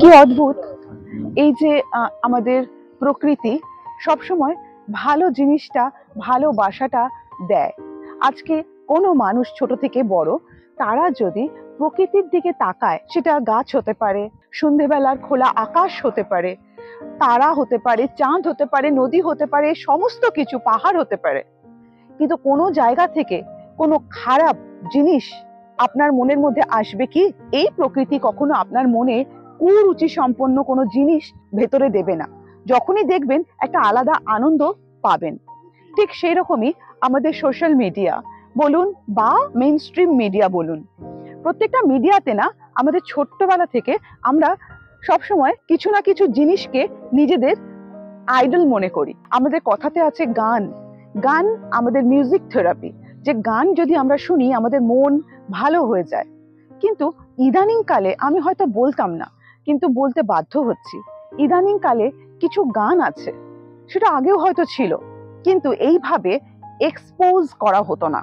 কি অদ্ভুত এই যে আমাদের প্রকৃতি সবসময় ভালো জিনিসটা ভালোবাসাটা দেয়। আজকে কোনো মানুষ ছোট থেকে বড় তারা যদি প্রকৃতির দিকে তাকায়, সেটা গাছ হতে পারে, সন্ধেবেলার খোলা আকাশ হতে পারে, তারা হতে পারে, চাঁদ হতে পারে, নদী হতে পারে, সমস্ত কিছু, পাহাড় হতে পারে, কিন্তু কোনো জায়গা থেকে কোনো খারাপ জিনিস আপনার মনের মধ্যে আসবে কি? এই প্রকৃতি কখনো আপনার মনে কুরুচি সম্পন্ন কোনো জিনিস ভেতরে দেবে না। যখনই দেখবেন একটা আলাদা আনন্দ পাবেন। ঠিক সেই রকমই আমাদের সোশ্যাল মিডিয়া বলুন বা মেইন স্ট্রিম মিডিয়া বলুন, প্রত্যেকটা মিডিয়াতে না আমাদের ছোট্টবেলা থেকে আমরা সবসময় কিছু না কিছু জিনিসকে নিজেদের আইডল মনে করি। আমাদের কথাতে আছে গান, গান আমাদের মিউজিক থেরাপি। যে গান যদি আমরা শুনি আমাদের মন ভালো হয়ে যায়। কিন্তু ইদানিং কালে আমি হয়তো বলতাম না, কিন্তু বলতে বাধ্য হচ্ছি, ইদানিং কালে কিছু গান আছে, সেটা আগেও হয়তো ছিল, কিন্তু এইভাবে এক্সপোজ করা হতো না।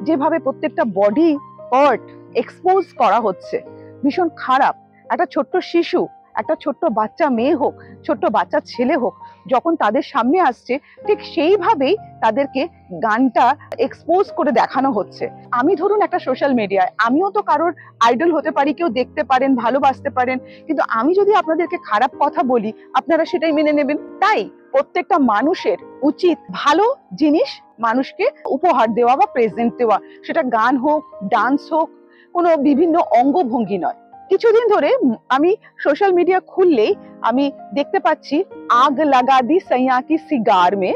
যেভাবে প্রত্যেকটা বডি পার্ট এক্সপোজ করা হচ্ছে, ভীষণ খারাপ। একটা ছোট্ট শিশু, একটা ছোট্ট বাচ্চা মেয়ে হোক, ছোট্ট বাচ্চা ছেলে হোক, যখন তাদের সামনে আসছে ঠিক সেইভাবেই তাদেরকে গানটা এক্সপোজ করে দেখানো হচ্ছে। আমি ধরুন একটা সোশ্যাল মিডিয়ায়, আমিও তো কারোর আইডল হতে পারি, কেউ দেখতে পারেন, ভালোবাসতে পারেন, কিন্তু আমি যদি আপনাদেরকে খারাপ কথা বলি আপনারা সেটাই মেনে নেবেন। তাই প্রত্যেকটা মানুষের উচিত ভালো জিনিস মানুষকে উপহার দেওয়া বা প্রেজেন্ট দেওয়া, সেটা গান হোক, ডান্স হোক, কোনো বিভিন্ন অঙ্গভঙ্গি নয়। কিছুদিন ধরে আমি সোশ্যাল মিডিয়া খুললেই আমি দেখতে পাচ্ছি আগ লাগা দি সৈয়া কি সিগার মে,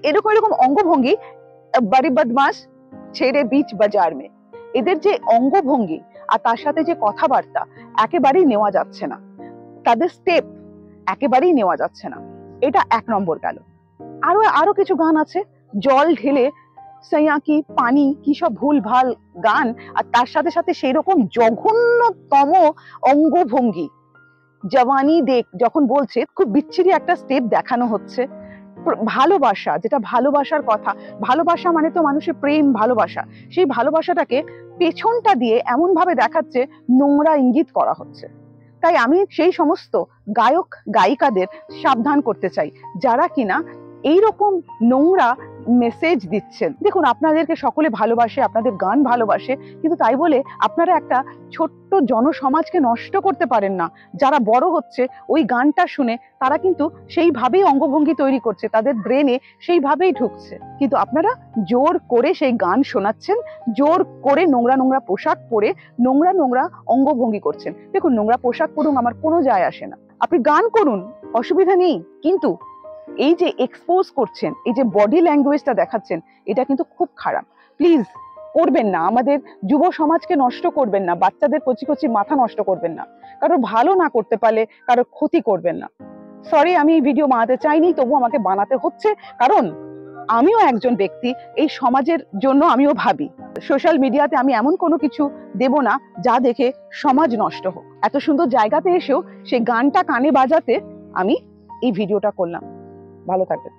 এরকম এরকম অঙ্গভঙ্গি, বাড়ি বদমাস ছেড়ে বিচ বাজার মে। এদের যে অঙ্গভঙ্গি আর তার সাথে যে কথাবার্তা একেবারেই নেওয়া যাচ্ছে না, তাদের স্টেপ একেবারেই নেওয়া যাচ্ছে না। এটা এক নম্বর গেল। আরো কিছু গান আছে, জল ঢেলে সৈয়া কি পানি, কি সব ভুল ভাল গান, আর তার সাথে সাথে সেই রকম জঘন্যতম অঙ্গভঙ্গি। জওয়ানি দেখ যখন বলছে, খুব বিচ্ছিরি একটা স্টেপ দেখানো হচ্ছে। ভালোবাসা, যেটা ভালোবাসার কথা, ভালোবাসা মানে তো মানুষের প্রেম ভালোবাসা, সেই ভালোবাসাটাকে পেছনটা দিয়ে এমন ভাবে দেখাচ্ছে, নোংরা ইঙ্গিত করা হচ্ছে। তাই আমি সেই সমস্ত গায়ক গায়িকাদের সাবধান করতে চাই যারা কিনা এইরকম নোংরা মেসেজ দিচ্ছেন। দেখুন, আপনাদেরকে সকলে ভালোবাসে, আপনাদের গান ভালোবাসে, কিন্তু তাই বলে আপনারা একটা ছোট্ট জনসমাজকে নষ্ট করতে পারেন না। যারা বড় হচ্ছে ওই গানটা শুনে তারা কিন্তু সেইভাবেই অঙ্গভঙ্গি তৈরি করছে, তাদের ব্রেনে সেইভাবেই ঢুকছে, কিন্তু আপনারা জোর করে সেই গান শোনাচ্ছেন, জোর করে নোংরা নোংরা পোশাক পরে নোংরা নোংরা অঙ্গভঙ্গি করছেন। দেখুন, নোংরা পোশাক পরুন, আমার কোনো যায় আসে না, আপনি গান করুন, অসুবিধা নেই, কিন্তু এই যে এক্সপোজ করছেন, এই যে বডি ল্যাঙ্গুয়েজটা দেখাচ্ছেন, এটা কিন্তু খুব খারাপ। প্লিজ করবেন না, আমাদের যুব সমাজকে নষ্ট করবেন না, বাচ্চাদের কচি কচি মাথা নষ্ট করবেন না, কারো ভালো না করতে পারলে কারো ক্ষতি করবেন না। সরি, আমি এই ভিডিও বানাতে চাইনি, তবু আমাকে বানাতে হচ্ছে, কারণ আমিও একজন ব্যক্তি, এই সমাজের জন্য আমিও ভাবি। সোশ্যাল মিডিয়াতে আমি এমন কোনো কিছু দেব না যা দেখে সমাজ নষ্ট হোক। এত সুন্দর জায়গাতে এসেও সেই গানটা কানে বাজাতে আমি এই ভিডিওটা করলাম। ভালো থাকবেন।